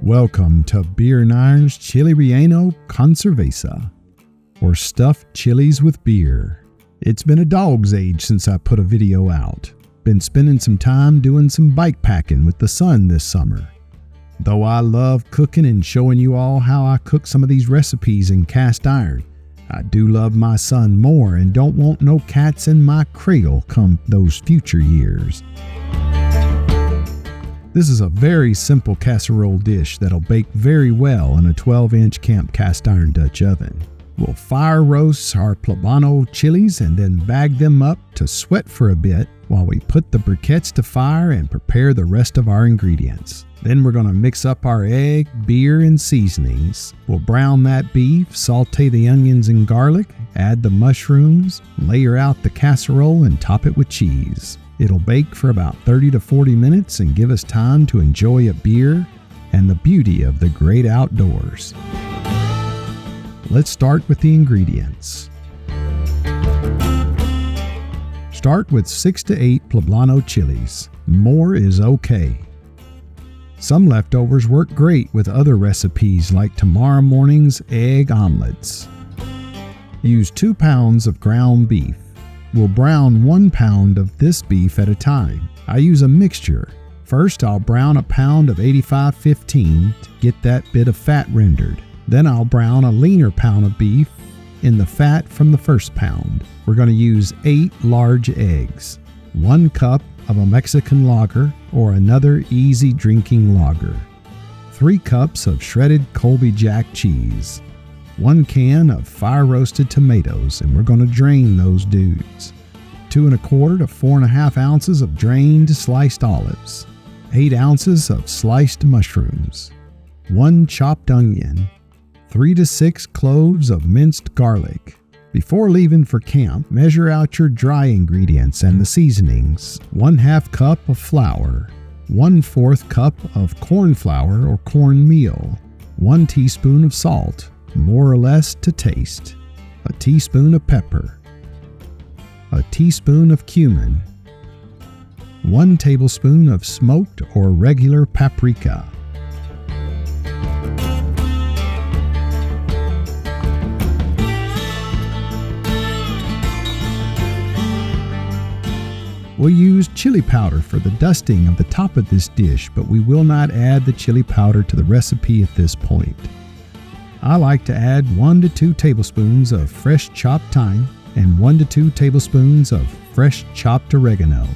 Welcome to Beer and Iron's Chile Relleno con Cerveza, or stuffed chilies with beer. It's been a dog's age since I put a video out. Been spending some time doing some bike packing with the sun this summer. Though I love cooking and showing you all how I cook some of these recipes in cast iron, I do love my son more and don't want no cats in my cradle come those future years. This is a very simple casserole dish that'll bake very well in a 12-inch camp cast iron Dutch oven. We'll fire roast our Poblano Chilies and then bag them up to sweat for a bit while we put the briquettes to fire and prepare the rest of our ingredients. Then we're going to mix up our egg, beer, and seasonings. We'll brown that beef, saute the onions and garlic, add the mushrooms, layer out the casserole, and top it with cheese. It'll bake for about 30 to 40 minutes and give us time to enjoy a beer and the beauty of the great outdoors. Let's start with the ingredients. Start with 6 to 8 Poblano Chilies. More is okay. Some leftovers work great with other recipes like tomorrow morning's egg omelets. Use 2 pounds of ground beef. We'll brown 1 pound of this beef at a time. I use a mixture. First, I'll brown a pound of 85/15 to get that bit of fat rendered. Then I'll brown a leaner pound of beef in the fat from the first pound. We're going to use 8 large eggs, 1 cup of a Mexican lager or another easy drinking lager, 3 cups of shredded Colby Jack cheese, 1 can of fire roasted tomatoes, and we're going to drain those dudes, 2 1/4 to 4 1/2 ounces of drained sliced olives, 8 ounces of sliced mushrooms, 1 chopped onion, 3 to 6 cloves of minced garlic. Before leaving for camp, measure out your dry ingredients and the seasonings. 1/2 cup of flour, 1/4 cup of corn flour or cornmeal, 1 teaspoon of salt, more or less to taste, a teaspoon of pepper, a teaspoon of cumin, 1 tablespoon of smoked or regular paprika. We'll use chili powder for the dusting of the top of this dish, but we will not add the chili powder to the recipe at this point. I like to add 1 to 2 tablespoons of fresh chopped thyme and 1 to 2 tablespoons of fresh chopped oregano.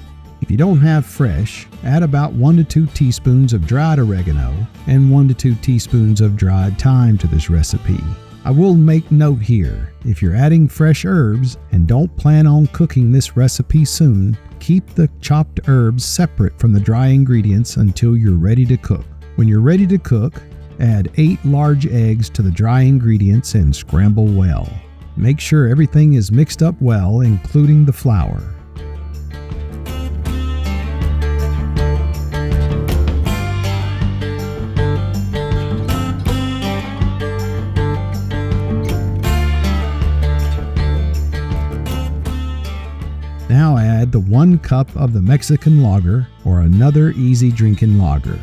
If you don't have fresh, add about 1 to 2 teaspoons of dried oregano and 1 to 2 teaspoons of dried thyme to this recipe. I will make note here, if you're adding fresh herbs and don't plan on cooking this recipe soon, keep the chopped herbs separate from the dry ingredients until you're ready to cook. When you're ready to cook, add 8 large eggs to the dry ingredients and scramble well. Make sure everything is mixed up well, including the flour. Now add the 1 cup of the Mexican lager or another easy drinking lager.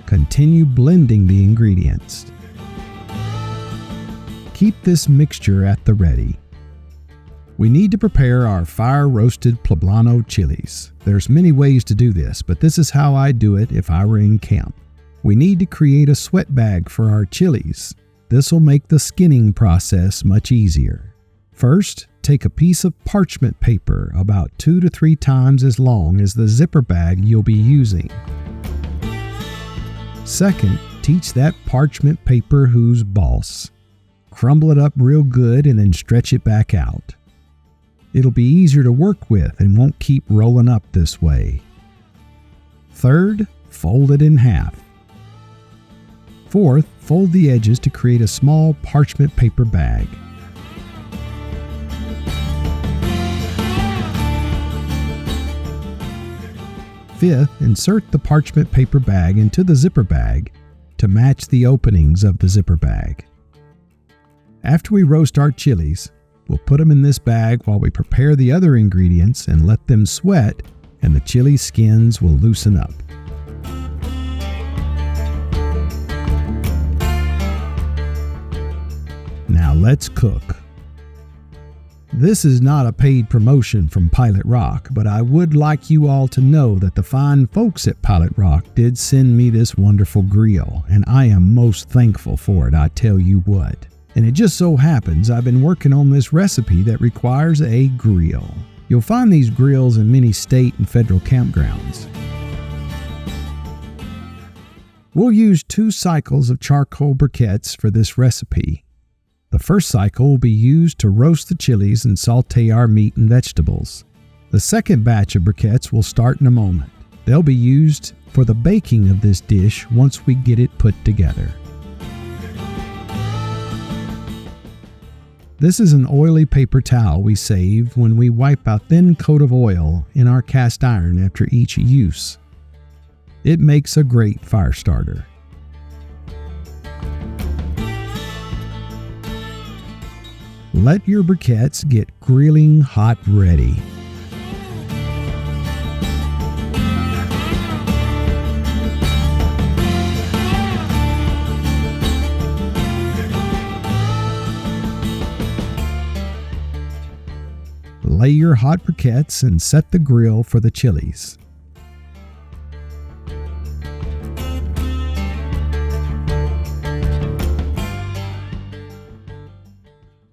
Continue blending the ingredients. Keep this mixture at the ready. We need to prepare our fire-roasted Poblano Chilies. There's many ways to do this, but this is how I do it if I were in camp. We need to create a sweat bag for our chilies. This will make the skinning process much easier. First, take a piece of parchment paper about 2 to 3 times as long as the zipper bag you'll be using. Second, teach that parchment paper who's boss. Crumble it up real good and then stretch it back out. It'll be easier to work with and won't keep rolling up this way. Third, fold it in half. Fourth, fold the edges to create a small parchment paper bag. Fifth, insert the parchment paper bag into the zipper bag to match the openings of the zipper bag. After we roast our chilies, We'll put them in this bag while we prepare the other ingredients and let them sweat, and the chili skins will loosen up. Now let's cook. This is not a paid promotion from Pilot Rock, but I would like you all to know that the fine folks at Pilot Rock did send me this wonderful grill, and I am most thankful for it, I tell you what. And it just so happens I've been working on this recipe that requires a grill. You'll find these grills in many state and federal campgrounds. We'll use 2 cycles of charcoal briquettes for this recipe. The first cycle will be used to roast the chilies and saute our meat and vegetables. The second batch of briquettes will start in a moment. They'll be used for the baking of this dish once we get it put together. This is an oily paper towel we save when we wipe a thin coat of oil in our cast iron after each use. It makes a great fire starter. Let your briquettes get grilling hot ready. Lay your hot briquettes and set the grill for the chilies.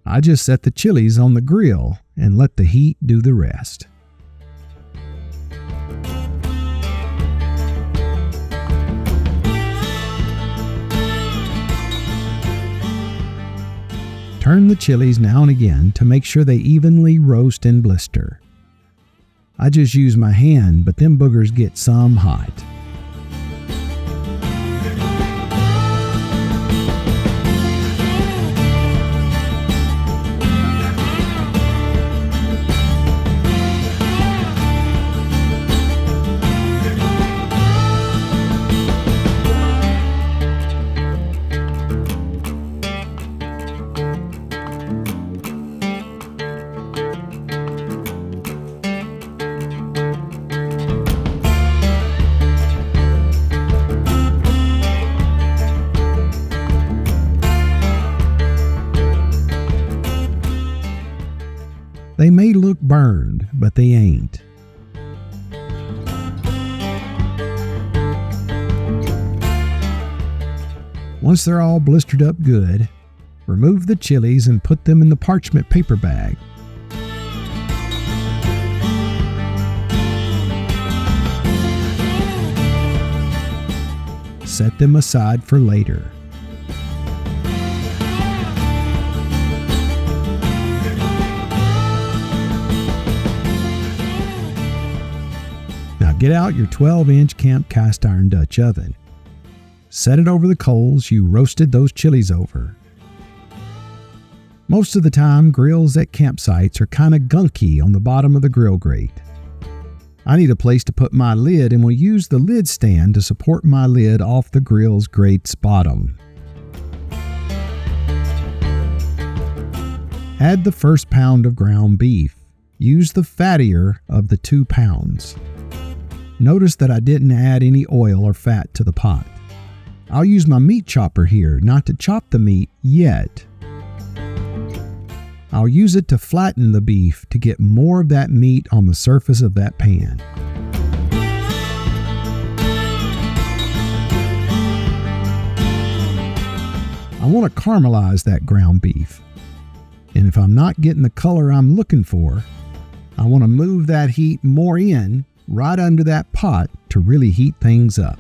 I just set the chilies on the grill and let the heat do the rest. Turn the chilies now and again to make sure they evenly roast and blister. I just use my hand, but them boogers get some hot. They may look burned, but they ain't. Once they're all blistered up good, remove the chilies and put them in the parchment paper bag. Set them aside for later. Now get out your 12-inch camp cast iron Dutch oven. Set it over the coals you roasted those chilies over. Most of the time, grills at campsites are kind of gunky on the bottom of the grill grate. I need a place to put my lid and will use the lid stand to support my lid off the grill's grate's bottom. Add the first pound of ground beef. Use the fattier of the 2 pounds. Notice that I didn't add any oil or fat to the pot. I'll use my meat chopper here, not to chop the meat yet. I'll use it to flatten the beef to get more of that meat on the surface of that pan. I want to caramelize that ground beef. And if I'm not getting the color I'm looking for, I want to move that heat more in right under that pot to really heat things up.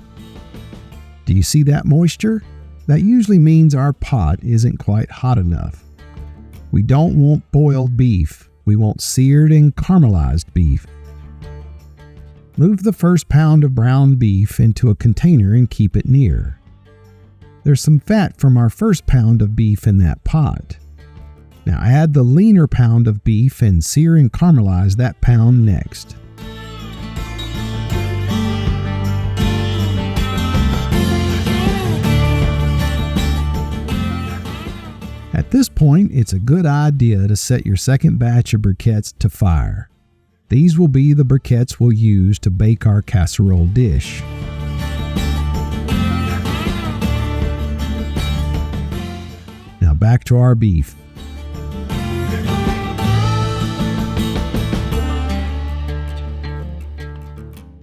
Do you see that moisture? That usually means our pot isn't quite hot enough. We don't want boiled beef. We want seared and caramelized beef. Move the first pound of brown beef into a container and keep it near. There's some fat from our first pound of beef in that pot. Now add the leaner pound of beef and sear and caramelize that pound next. At this point, it's a good idea to set your second batch of briquettes to fire. These will be the briquettes we'll use to bake our casserole dish. Now back to our beef.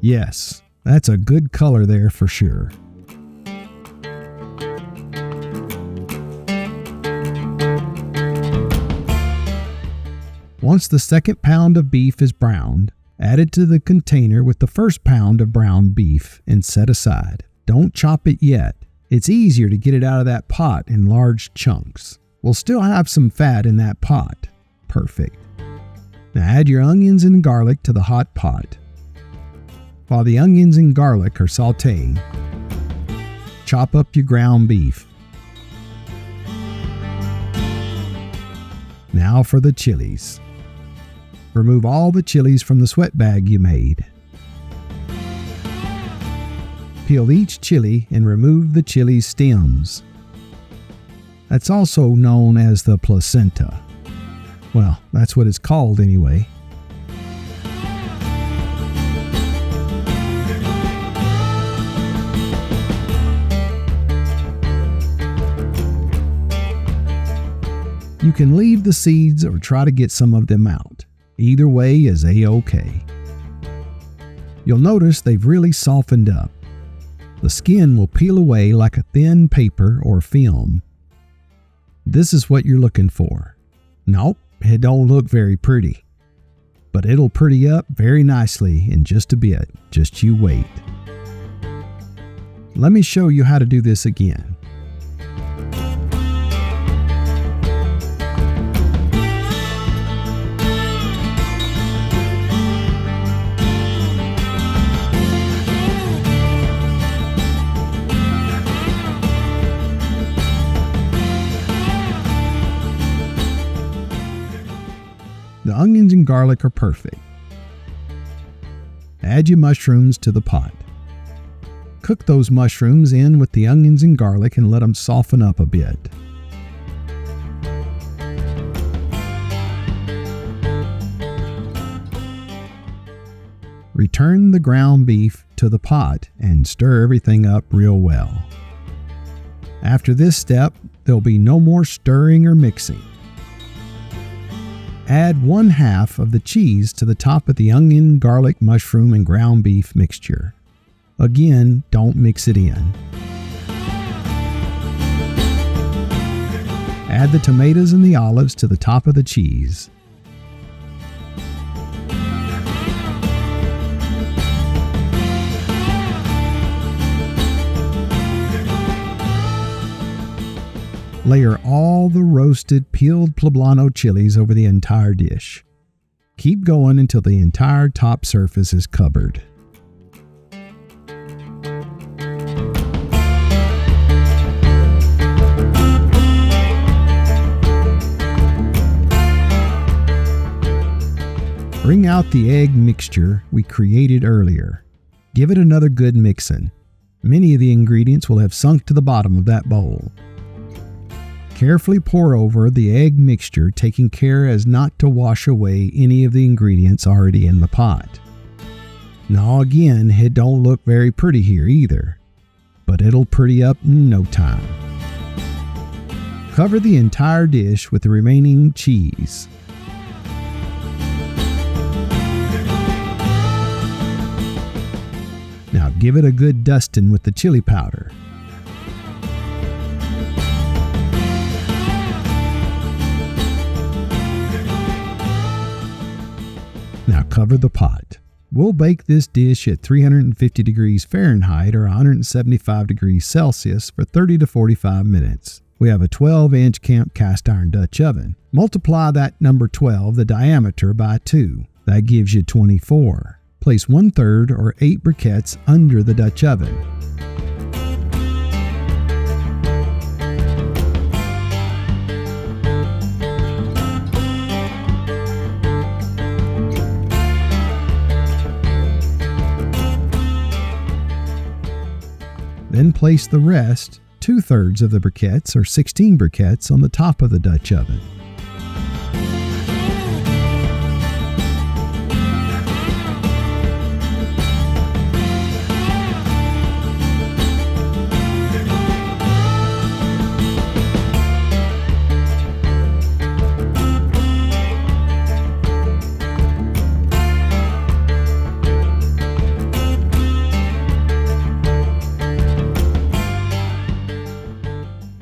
Yes, that's a good color there for sure. Once the second pound of beef is browned, add it to the container with the first pound of browned beef and set aside. Don't chop it yet. It's easier to get it out of that pot in large chunks. We'll still have some fat in that pot. Perfect. Now add your onions and garlic to the hot pot. While the onions and garlic are sautéing, chop up your ground beef. Now for the chilies. Remove all the chilies from the sweat bag you made. Peel each chili and remove the chili stems. That's also known as the placenta. Well, that's what it's called anyway. You can leave the seeds or try to get some of them out. Either way is a-okay. You'll notice they've really softened up. The skin will peel away like a thin paper or film. This is what you're looking for. Nope, it don't look very pretty. But it'll pretty up very nicely in just a bit. Just you wait. Let me show you how to do this again. The onions and garlic are perfect. Add your mushrooms to the pot. Cook those mushrooms in with the onions and garlic and let them soften up a bit. Return the ground beef to the pot and stir everything up real well. After this step, there'll be no more stirring or mixing. Add 1/2 of the cheese to the top of the onion, garlic, mushroom, and ground beef mixture. Again, don't mix it in. Add the tomatoes and the olives to the top of the cheese. Layer all the roasted, peeled Poblano chilies over the entire dish. Keep going until the entire top surface is covered. Bring out the egg mixture we created earlier. Give it another good mixing. Many of the ingredients will have sunk to the bottom of that bowl. Carefully pour over the egg mixture, taking care as not to wash away any of the ingredients already in the pot. Now again, it don't look very pretty here either, but it'll pretty up in no time. Cover the entire dish with the remaining cheese. Now give it a good dusting with the chili powder. Now cover the pot. We'll bake this dish at 350 degrees Fahrenheit or 175 degrees Celsius for 30 to 45 minutes. We have a 12-inch camp cast iron Dutch oven. Multiply that number 12, the diameter, by 2. That gives you 24. Place 1/3 or 8 briquettes under the Dutch oven. Then place the rest 2/3 of the briquettes, or 16 briquettes, on the top of the Dutch oven.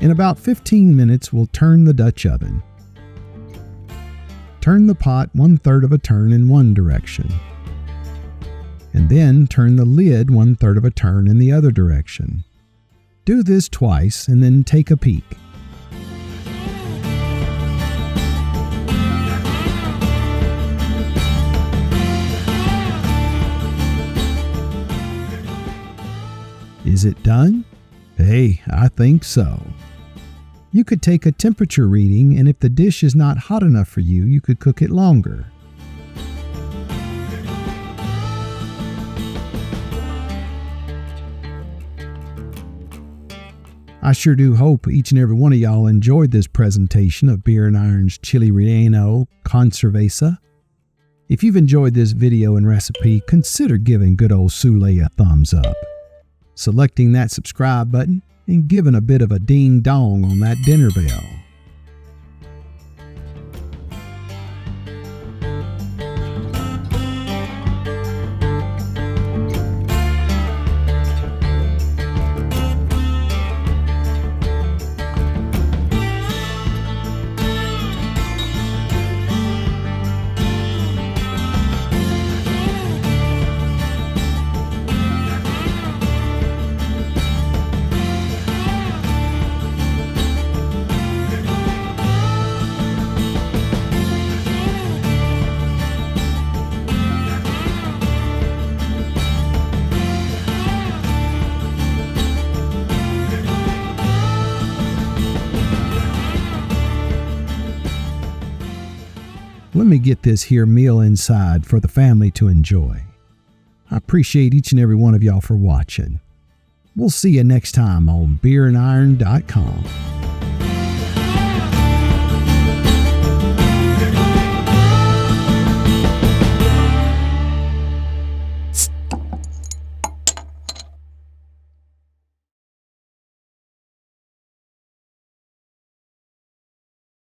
In about 15 minutes, we'll turn the Dutch oven. Turn the pot 1/3 of a turn in one direction, and then turn the lid 1/3 of a turn in the other direction. Do this twice and then take a peek. Is it done? Hey, I think so. You could take a temperature reading, and if the dish is not hot enough for you, you could cook it longer. I sure do hope each and every one of y'all enjoyed this presentation of Beer and Iron's Chile Relleno con Cerveza. If you've enjoyed this video and recipe, consider giving good old Sule a thumbs up, selecting that subscribe button, and giving a bit of a ding-dong on that dinner bell. Let me get this here meal inside for the family to enjoy. I appreciate each and every one of y'all for watching. We'll see you next time on beerandiron.com.